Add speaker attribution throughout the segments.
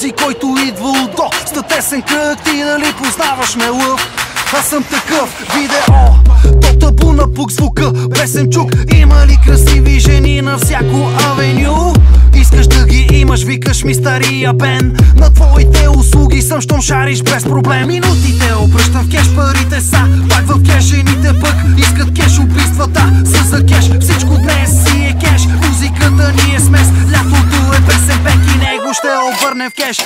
Speaker 1: този, който идва от доста тесен кръг. Ти дали познаваш ме, лъв? Аз съм такъв видео, то табу на пук звука, песен чук. Има ли красиви жени на всяко авеню? Искаш да ги имаш, викаш ми стария Бен. На твоите услуги съм, щом шариш без проблем. Минутите обръщам в кеш, парите са пак в кеш. Жените пък искат кеш, убийствата са за кеш. Всичко днес си е кеш, музиката ни е смес. Лятото е песен бек и него ще обърнем в кеш.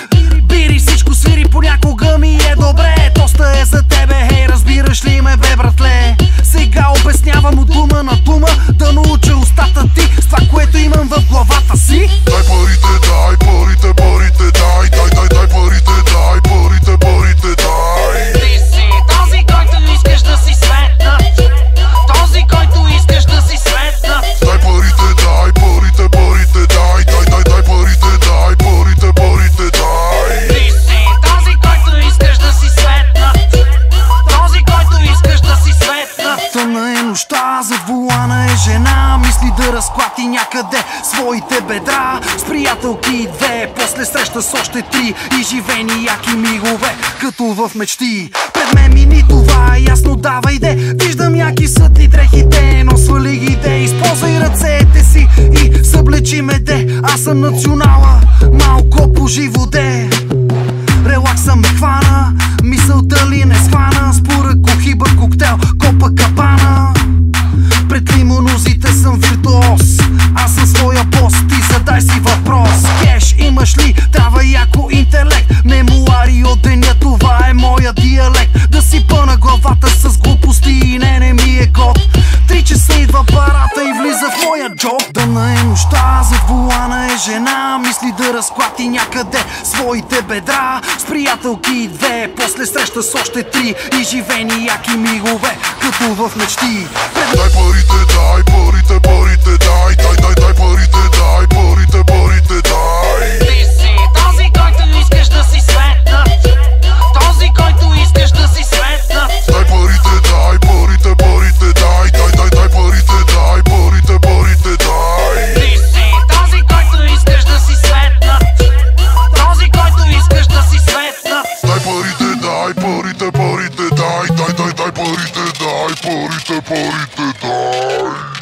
Speaker 1: Бири, всичко свири, понякога ми е добре. Тоста е за тебе, хей, разбираш ли ме, бе, братле? Сега обяснявам от дума на дума, да науча устата ти с това, което имам в главата си.
Speaker 2: Дай парите, дай парите, парите, дай, дай, дай, дай парите, дай парите, парите, дай.
Speaker 3: Ти си този, който искаш да си светнат, този, който искаш да си светнат.
Speaker 2: Дай парите, дай парите, парите, дай, дай, дай, дай парите, дай парите, парите, дай.
Speaker 3: Ти си този, който искаш да си светнат, този, който искаш да си светнат.
Speaker 1: Тъмна е нощта, зад волана е жена, мисли да разклати някъде своите бедра. С приятелки две, после среща с още три, изживени яки мигове, като в мечти. Пред мен мини това ясно дава иде. Виждам яки са ти дрехите, но свали ги де. Използвай ръцете си и съблечи ме де. Аз съм национала, малко по живоде. Релакса ме хвана, мисълта ли не схвана. Спорък, кохиба, коктейл, копа капана. Пред лимонозите съм виртуоз, аз съм своя бос, ти задай си въпрос. Кеш имаш ли? Трябва яко интелект. Мемуари от деня, това е моя диалект. Да си пълна главата с глупости и не ми е год. 3 часа идва парата и влиза в моя джоб. Дъна е нощта, зад волана е жена, мисли да разклати някъде своите бедра. С приятелки две, после среща с още три, изживени яки мигове, като в мечти.
Speaker 2: Дай парите, дай парите, парите, дай, дай, дай, дай парите, дай парите, парите, дай.
Speaker 3: Ти си този, който искаш да си светнат, този, който искаш да си светнат.
Speaker 2: Дай парите, дай парите, парите, дай, дай, дай, дай парите, дай парите, парите, дай.
Speaker 3: Ти си този, който искаш да си светнат, този, който искаш да си светнат.
Speaker 2: Дай парите, дай парите, парите, дай, дай, дай, дай парите, дай парите, парите, дай.